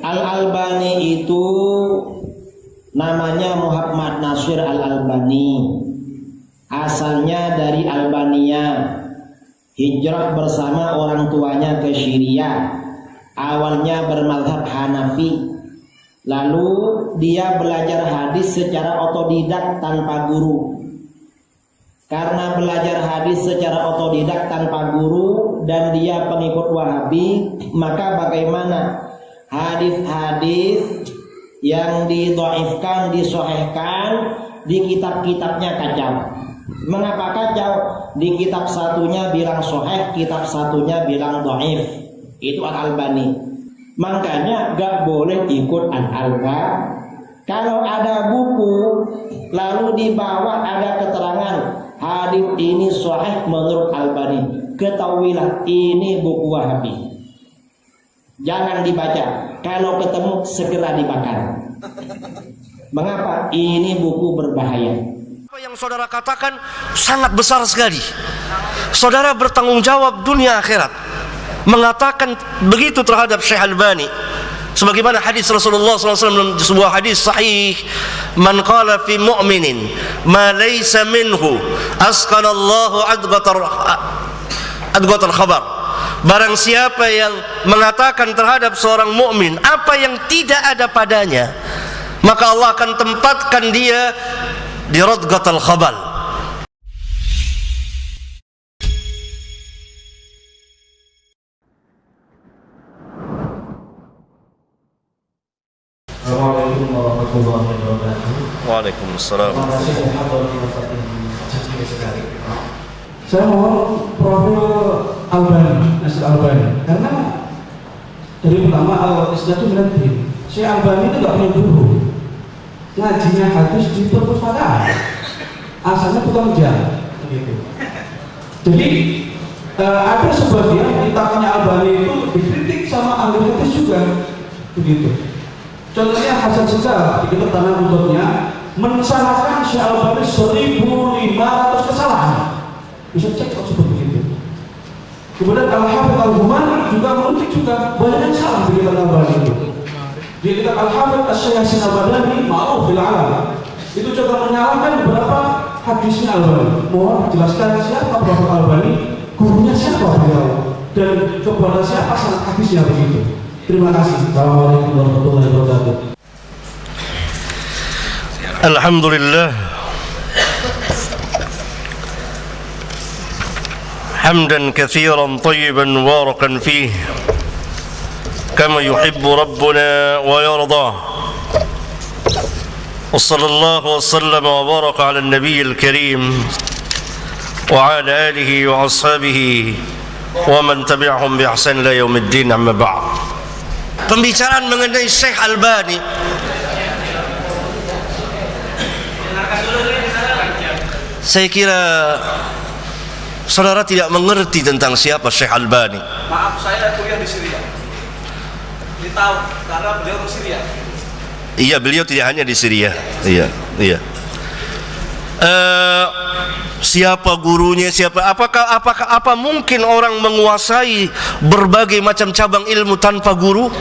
Al-Albani itu namanya Muhammad Nasir Al-Albani. Asalnya dari Albania. Hijrah bersama orang tuanya ke Syria. Awalnya bermazhab Hanafi. Lalu dia belajar hadis secara otodidak tanpa guru. Karena belajar hadis secara otodidak tanpa guru dan dia pengikut Wahabi, maka bagaimana hadis-hadis yang didhaifkan, disahihkan di kitab-kitabnya kacau. Mengapa kacau? Di kitab satunya bilang sahih, kitab satunya bilang dhaif. Itu Al-Albani. Makanya gak boleh ikut Al-Albani. Kalau ada buku lalu di bawah ada keterangan hadis ini sahih menurut Albani, ketahuilah ini buku Wahabi. Jangan dibaca. Kalau ketemu segera dibakar. Mengapa? Ini buku berbahaya. Apa yang saudara katakan sangat besar sekali. Saudara bertanggung jawab dunia akhirat. Mengatakan begitu terhadap Syekh Albani. Sebagaimana hadis Rasulullah SAW, sebuah hadis sahih, man qala fi mu'minin ma laysa minhu asqanallahu adghatal khabar. Barang siapa yang mengatakan terhadap seorang mukmin apa yang tidak ada padanya, maka Allah akan tempatkan dia di radghatal khabal. Assalamualaikum warahmatullahi wabarakatuh. Waalaikumsalam. Terima kasih sekali. Saya mau profil Albani, Nasir Albani, karena dari pertama Al-Isnadu Minad-Din, Syekh Albani itu nggak punya guru, ngajinya hadis di perpustakaan, asalnya tukang jam, begitu. Jadi ada sebagian kitabnya Albani itu dikritik sama ahli hadis juga, begitu. Contohnya Hasan Segala di kitab Tanah Kutubnya mensalahkan Syekh Albani 1.500 kesalahan. Bisa cek kalau seperti itu. Kemudian Al-Hafidh Al-Humani juga mengutip juga banyak yang salah di kitab Albani itu. Di kitab Al-Hafidh Asy-Syaikh Yasin Al-Badani Ma'ruf bil Alam itu juga menyalahkan beberapa hadisnya Albani. Mohon dijelaskan siapa Profesor Albani, gurunya siapa beliau, dan kepada siapa sanad hadisnya begitu. Terima kasih. Assalamualaikum warahmatullahi wabarakatuh. Alhamdulillah. Hamdan katsiran tayyiban mubarakan fihi kama yuhibbu rabbuna wa yarda. Wa sallallahu wa sallama wa baraka ala an-nabiyil karim wa ala alihi wa ashabihi wa man tabi'ahum bi ihsan ila yaumiddin, amma ba'd. Pembicaraan mengenai Syekh Albani, saya kira saudara tidak mengerti tentang siapa Syekh Albani. Maaf, saya kuliah di Syria. Ini tahu karena beliau ke Syria. Iya, beliau tidak hanya di Syria. Iya. Siapa gurunya, siapa? Apakah mungkin orang menguasai berbagai macam cabang ilmu tanpa guru?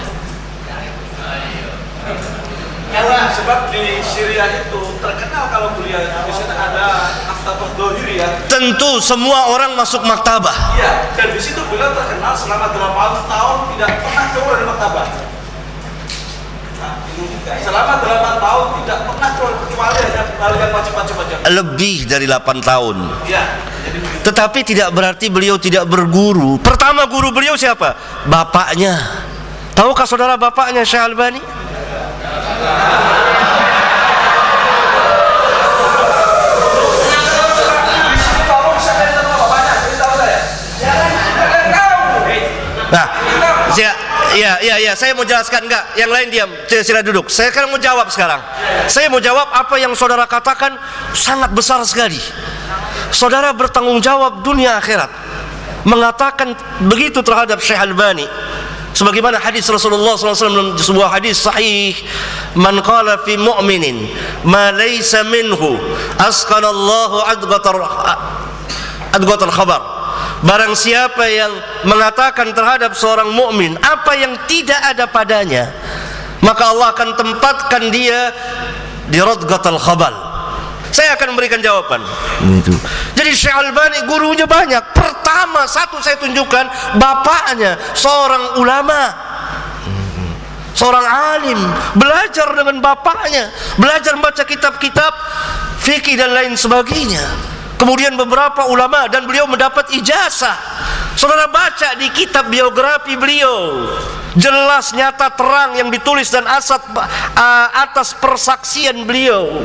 Karena sebab di Syria itu terkenal kalau beliau di sana ada maktabah Dohiri ya. Tentu semua orang masuk maktabah. Iya, dan di situ beliau terkenal selama 8 tahun tidak pernah keluar dari maktabah. Selama 8 tahun tidak pernah keluar kecuali hanya kembalikan wajib-wajib aja. Lebih dari 8 tahun. Iya. Tetapi tidak berarti beliau tidak berguru. Pertama guru beliau siapa? Bapaknya. Tahukah saudara bapaknya Syekh Albani? Nah, saya mau jelaskan enggak? Yang lain diam, sila duduk. Saya sekarang mau jawab sekarang. Saya mau jawab apa yang saudara katakan sangat besar sekali. Saudara bertanggung jawab dunia akhirat. Mengatakan begitu terhadap Syekh Albani. Sebagaimana hadis Rasulullah SAW, sebuah hadis sahih, man qala fi mu'minin ma laysa minhu asqanallahu adghatal khabar. barang siapa yang mengatakan terhadap seorang mukmin apa yang tidak ada padanya, maka Allah akan tempatkan dia di radghatul khabal. Saya akan memberikan jawaban. Itu. Jadi Syekh Albani gurunya banyak. Pertama, satu saya tunjukkan bapaknya seorang ulama, seorang alim, belajar dengan bapaknya, belajar membaca kitab-kitab fikih dan lain sebagainya. Kemudian beberapa ulama dan beliau mendapat ijazah. Saudara baca di kitab biografi beliau, jelas nyata terang yang ditulis dan atas persaksian beliau.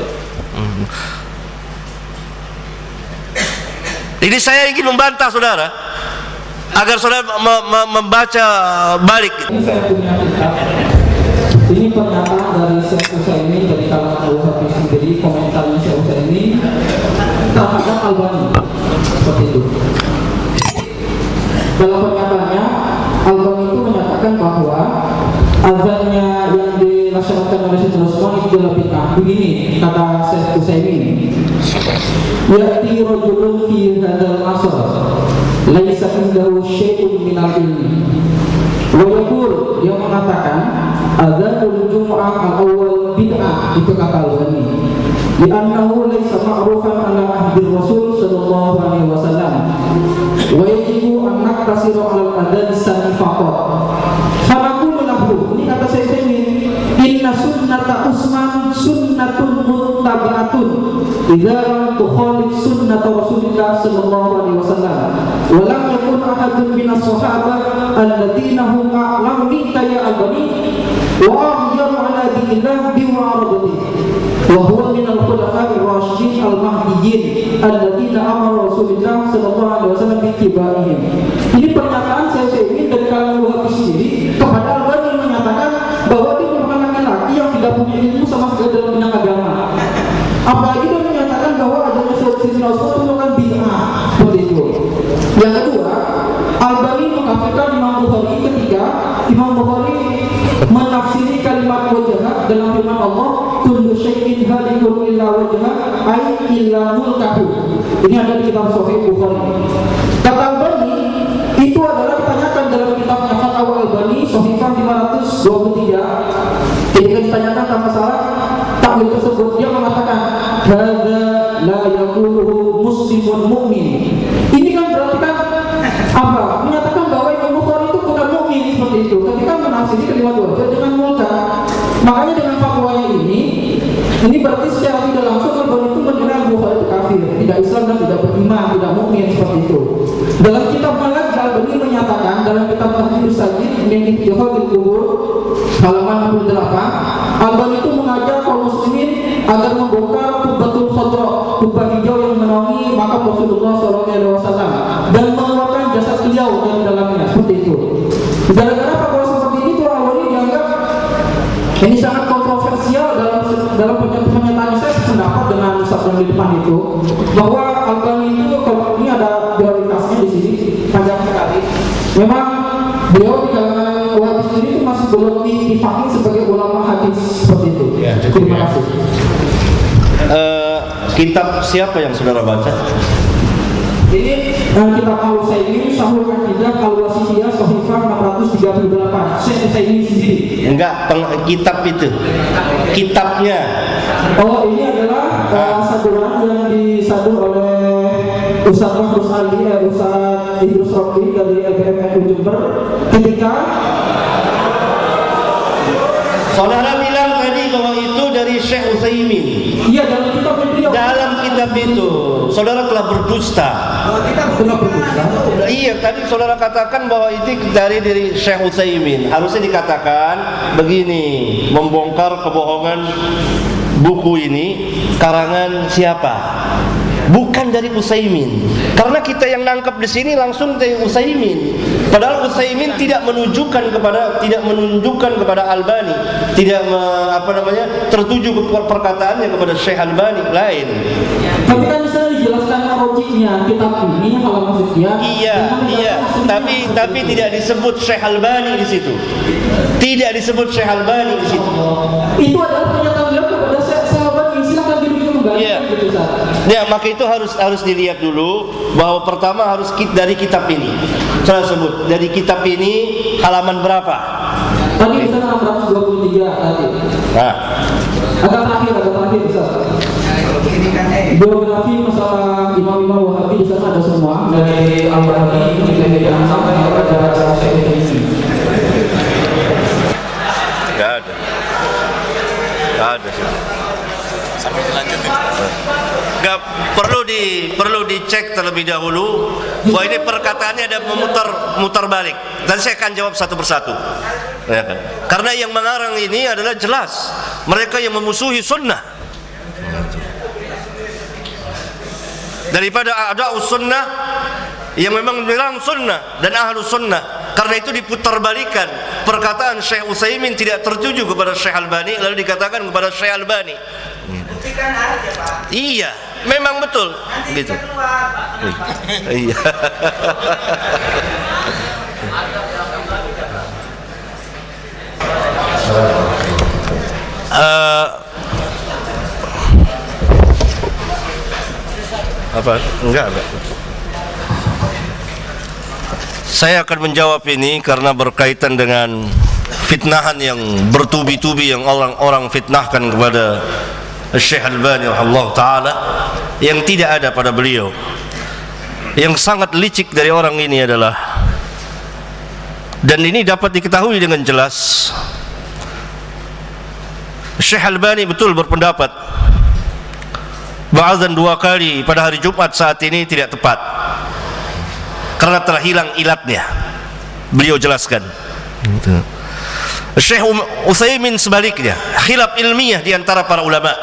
Ini saya ingin membantah saudara agar saudara membaca balik. Ini saya punya kitab. Ini pernyataan dari Syekh Utsaimin dari kalangan Al-Wahabi sendiri, komentarnya Syekh Utsaimin terhadap Albani seperti itu. Dalam pernyataannya, Albani itu menyatakan bahwa azannya yang dilaksanakan oleh Syekh Utsaimin itu adalah bid'ah. Begini kata Syekh Utsaimin, ya'ti rajulun fi hadzal asr laisa indahu syai'un minal ilmi wa yaqul, dia mengatakan adzanul jum'ah al-awwal bid'ah, itu kata Albani, li'annahu laisa ma'rufan ala ahdi Rasul sallallahu alaihi wasallam wa yajibu an naqtasiru 'ala al-adzan sani faqat. Fanaqulu lahu, ini kata Syekh Utsaimin, inna sunnata Utsman sunnatun muttabi'atun idza lam tukhalif sunnata Rasulillah sallallahu alaihi wasallam wa lam yakun ahadun minas sahabah alladziina hum a'lamu minka ya Albani wa ahyaru ala dinillah bi mu'aradati wa huwa min al-khulafa'i ar-rasyidin al-mahdiyyin alladziina amara Rasulullah sallallahu alaihi wasallam bi tibaihim. Ini pernyataan Syekh Utsaimin dari kalangan Wahabi sendiri kepada Albani, menyatakan bahwa dia merupakan laki-laki yang tidak punya ilmu sama sekali dalam bidang agama. Apalagi dia menyatakan bahwa adanya Syekh Utsaimin itu bukan bid'ah, seperti itu. Yang kedua, Albani mengkafirkan Imam Bukhari ketika Imam Bukhari menafsiri kalimat wajah dalam firman Allah, kullu syai'in halikun illa wajhah ay illa mulkahu. Ini ada di kitab Sahih Bukhari. Kata Albani, itu adalah ditanyakan dalam kitabnya Fatwa Albani Sahifah 523. Ketika ditanyakan tentang masalah takwil tersebut, dia mengatakan hadza la yaquluhu muslimun mu'min. Ini kan berarti kan apa? Menyatakan bahwa Imam Bukhari itu bukan mukmin, seperti itu. Ketika menafsiri kalimat wajah dengan mulka, makanya dengan fatwanya ini berarti secara tidak langsung Albani itu mengenal Bukhari itu kafir, tidak Islam dan tidak beriman, tidak mukmin, seperti itu. Dalam kitab Malak Albani menyatakan dalam kitab Tahdhirus Sajid yang Ittihadul Qubur halaman 68, Albani itu mengajak kaum muslimin agar membongkar kubbatul khadra, kubah hijau yang menaungi makam Rasulullah SAW dan mengeluarkan jasad beliau dari dalamnya, seperti itu. Gara-gara fatwa seperti itu, Albani dianggap ini sangat kontroversial dalam pernyataan. Saya sependapat dengan Ustaz yang di depan itu bahwa Albani itu, kalau ini ada prioritasnya di sini panjang sekali. Memang beliau di kalangan Wahabi sendiri itu masih belum difahami sebagai ulama hadis, seperti itu. Ya, terima kasih. Kitab siapa yang saudara baca? Ini kitab Al-Utsaimin Syarhul Aqidah Al-Wasithiyah Shahifah 438. Syekh Utsaimin sendiri. Enggak, kitab itu. Kitabnya. Oh, ini adalah saduran yang disadur oleh Ustaz Mahrus Ali, Ustaz Idrus Rofi dari LBMNU Jember ketika saudara bilang tadi bahwa itu dari Syekh Utsaimin. Iya, dalam kitab itu. Dalam kitab itu, saudara telah berdusta. Iya, tadi saudara katakan bahwa itu dari Syekh Utsaimin. Harusnya dikatakan begini, membongkar kebohongan buku ini karangan siapa? Bukan dari Utsaimin. Karena kita yang nangkep di sini langsung dari Utsaimin. Padahal Utsaimin tidak menunjukkan kepada Albani, tidak tertuju ke perkataannya kepada Syekh Albani lain. Tapi kan bisa dijelaskan rojinya kitab ini halaman sekian. Iya. Tapi tidak disebut Syekh Albani di situ. Tidak disebut Syekh Albani di situ. Itu adalah pernyataan beliau kepada Syekh Albani. Silakan dirujuk Ya. Ya, maka itu harus dilihat dulu bahwa pertama harus dari kitab ini. Saya sebut dari kitab ini halaman berapa? Tadi di sana 623 tadi. Nah, Agak terakhir Ustaz. Biografi masalah imam-imam Wahabi di sana ada semua dari Al-Bani sampai kepada Syekh ini. Enggak ada. Sampai dilanjutin. Enggak perlu dicek terlebih dahulu bahwa ini perkataannya ada memutar balik, dan saya akan jawab satu persatu. Ya kan? Karena yang mengarang ini adalah jelas mereka yang memusuhi sunnah. Daripada a'da'us sunnah yang memang menyerang sunnah dan ahlu sunnah, karena itu diputar-balikan perkataan Syekh Utsaimin tidak tertuju kepada Syekh Albani lalu dikatakan kepada Syekh Albani. Buktikan aja Pak. Iya, memang betul. Nanti Gitu. keluar Pak. Iya. Apa? Enggak. Saya akan menjawab ini karena berkaitan dengan fitnahan yang bertubi-tubi yang orang-orang fitnahkan kepada Syekh Albani rahimahullah taala yang tidak ada pada beliau. Yang sangat licik dari orang ini adalah, dan ini dapat diketahui dengan jelas, Syekh Albani betul berpendapat bahwa azan 2 kali pada hari Jumat saat ini tidak tepat karena telah hilang ilatnya. Beliau jelaskan. Syekh Utsaimin sebaliknya, khilaf ilmiah di antara para ulama.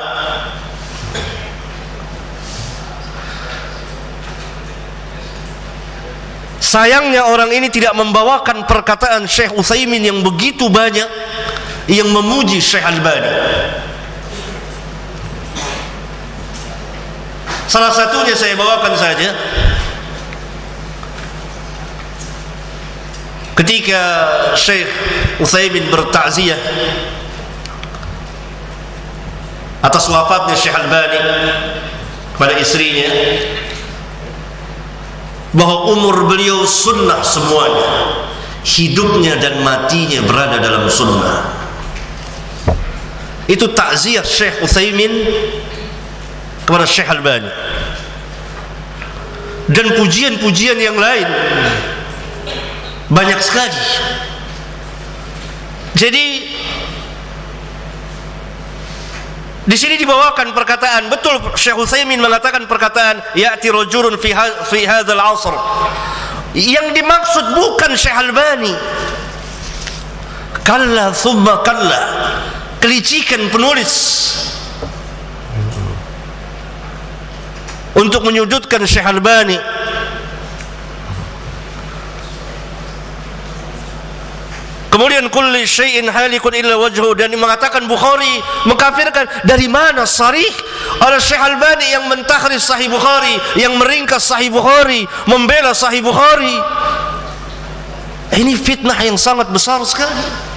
Sayangnya orang ini tidak membawakan perkataan Syekh Utsaimin yang begitu banyak yang memuji Syekh Albani. Salah satunya saya bawakan saja. Ketika Syekh Utsaimin bertakziah atas wafatnya Syekh Albani kepada istrinya, bahwa umur beliau sunnah semuanya, hidupnya dan matinya berada dalam sunnah. Itu takziah Syekh Utsaimin kepada Syekh Albani. Dan pujian-pujian yang lain banyak sekali. Jadi di sini dibawakan perkataan, betul Syekh Utsaimin mengatakan perkataan ya'ti rajulun fi hadzal 'asr. Yang dimaksud bukan Syekh Albani. Kalla thumma kalla. Kelicikan penulis untuk menyudutkan Syekh Albani. Kemudian kulli syai'in halikun illa wajhu, dan mengatakan Bukhari mengkafirkan. Dari mana sarih oleh Syekh Albani yang mentahris Sahih Bukhari, yang meringkas Sahih Bukhari, membela Sahih Bukhari. Ini fitnah yang sangat besar sekali.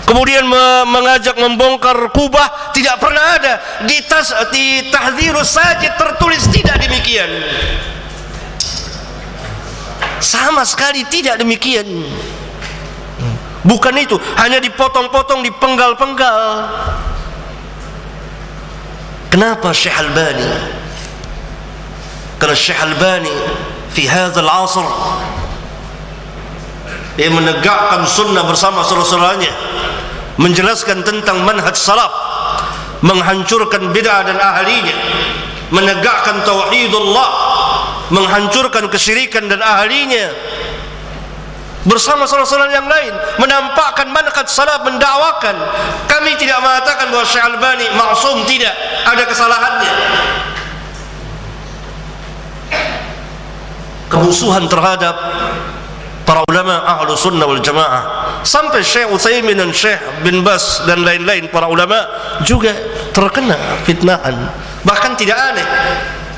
Kemudian mengajak membongkar Kubah, tidak pernah ada di Tahdzirus Sajid tertulis tidak demikian. Sama sekali tidak demikian. Bukan itu, hanya dipotong-potong, dipenggal-penggal. Kenapa Syekh Albani? Karena Syekh Albani fi hadzal 'asr dia menegakkan sunnah bersama saudara-saudaranya, menjelaskan tentang manhaj salaf, menghancurkan bid'ah dan ahlinya, menegakkan tauhidullah, menghancurkan kesyirikan dan ahlinya, bersama saudara-saudara yang lain, menampakkan manhaj salaf, mendakwakan. Kami tidak mengatakan bahwa Syekh Albani maksum, tidak, ada kesalahannya. Kemusuhan terhadap para ulama ahlu sunnah wal jamaah, sampai Syekh Utsaimin dan Syekh bin Bas dan lain-lain para ulama juga terkena fitnahan. Bahkan tidak aneh,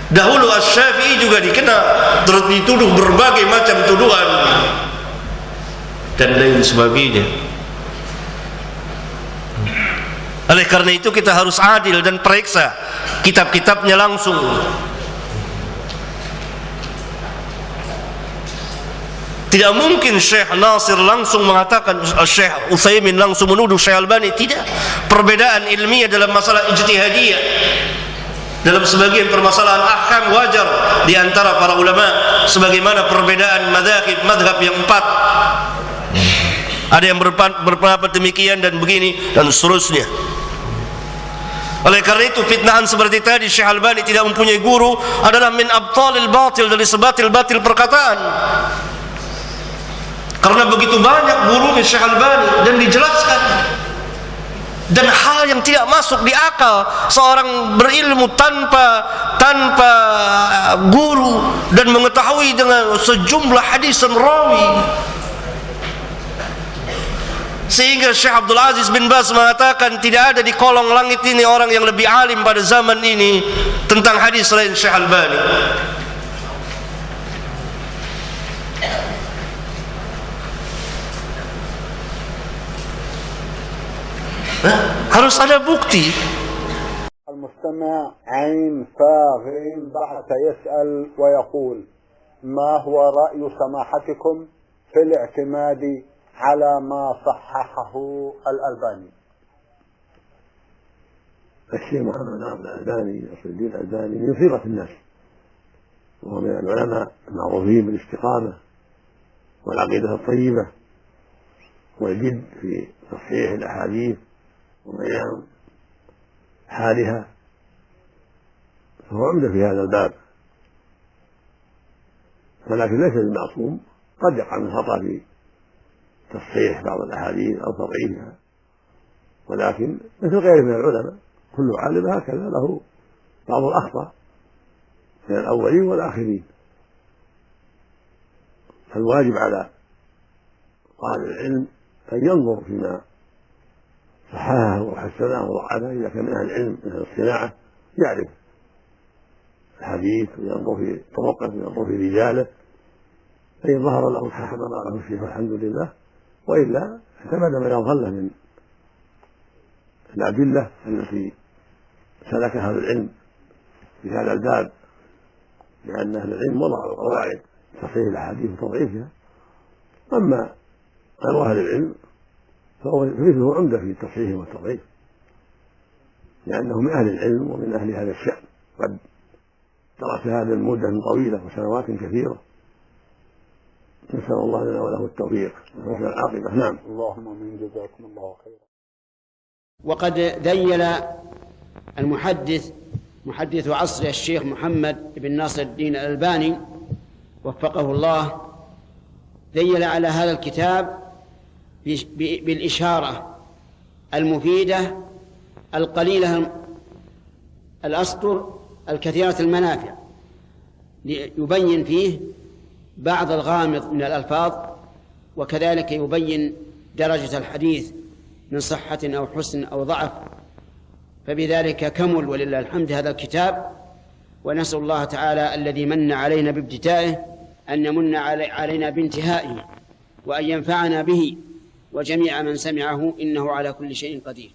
dahulu Asy-Syafi'i juga dituduh berbagai macam tuduhan dan lain sebagainya. Oleh karena itu kita harus adil dan periksa kitab-kitabnya langsung. Tidak mungkin Syekh Nasir langsung mengatakan, Syekh Utsaimin langsung menuduh Syekh Albani. Tidak. Perbedaan ilmiah dalam masalah ijtihadiyah, dalam sebagian permasalahan ahkam wajar di antara para ulama, sebagaimana perbedaan madhab yang 4. Ada yang berpendapat demikian dan begini dan seterusnya. Oleh karena itu fitnahan seperti tadi Syekh Albani tidak mempunyai guru adalah min abtalil batil, dari sebatil-batil perkataan. Karena begitu banyak gurunya Syekh Albani dan dijelaskan, dan hal yang tidak masuk di akal seorang berilmu tanpa guru dan mengetahui dengan sejumlah hadis dan rawi. Sehingga Syekh Abdul Aziz bin Baz mengatakan tidak ada di kolong langit ini orang yang lebih alim pada zaman ini tentang hadis selain Syekh Albani. Harus ada bukti. المستمع عين فاغين بعث يسأل ويقول: ما هو رأي سماحتكم في الاعتماد على ما صححه الألباني؟ الشيخ محمد عبد الألباني نصر الدين الألباني من صيغة الناس، وهو من العلماء المعروفين بالاستقامة والعقيدة الطيبة والجد في تصحيح الأحاديث وبيان حالها، فهو عمدة في هذا الباب، ولكن ليس بالمعصوم، قد يقع من خطأ في تصحيح بعض الأحاديث أو تضعيفها، ولكن مثل غيره من العلماء كل عالم هكذا له بعض الأخطاء من الأولين والآخرين. فالواجب على طالب العلم أن ينظر فيما صححه وحسنه وضعفه إذا كان من أهل العلم من أهل الصناعة يعرف الحديث وينظر في طرقه وينظر في رجاله، فإن ظهر له الحق له الشيخ الحمد لله، وإلا اعتمد ما يظهر له من الأدلة التي سلكها أهل العلم في هذا الباب، لأن أهل العلم وضعوا قواعد تصحيح الأحاديث وتضعيفها. أما غير أهل العلم فمثله عمدة في التصحيح والتضعيف، لأنه من أهل العلم ومن أهل هذا الشأن، قد درس هذا المدة طويلة وسنوات كثيرة. نسأل الله لنا وله التوفيق وحسن العاقبة. نعم. اللهم آمين. جزاكم الله خيرا. وقد ذيل محدث عصر الشيخ محمد بن ناصر الدين الألباني وفقه الله، ذيل على هذا الكتاب بالإشارة المفيدة القليلة الأسطر الكثيرة المنافع، يبين فيه بعض الغامض من الألفاظ، وكذلك يبين درجة الحديث من صحة أو حسن أو ضعف، فبذلك كمل ولله الحمد هذا الكتاب. ونسأل الله تعالى الذي من علينا بابتدائه أن يمن علينا بانتهائه، وأن ينفعنا به وجميع من سمعه، إنه على كل شيء قدير.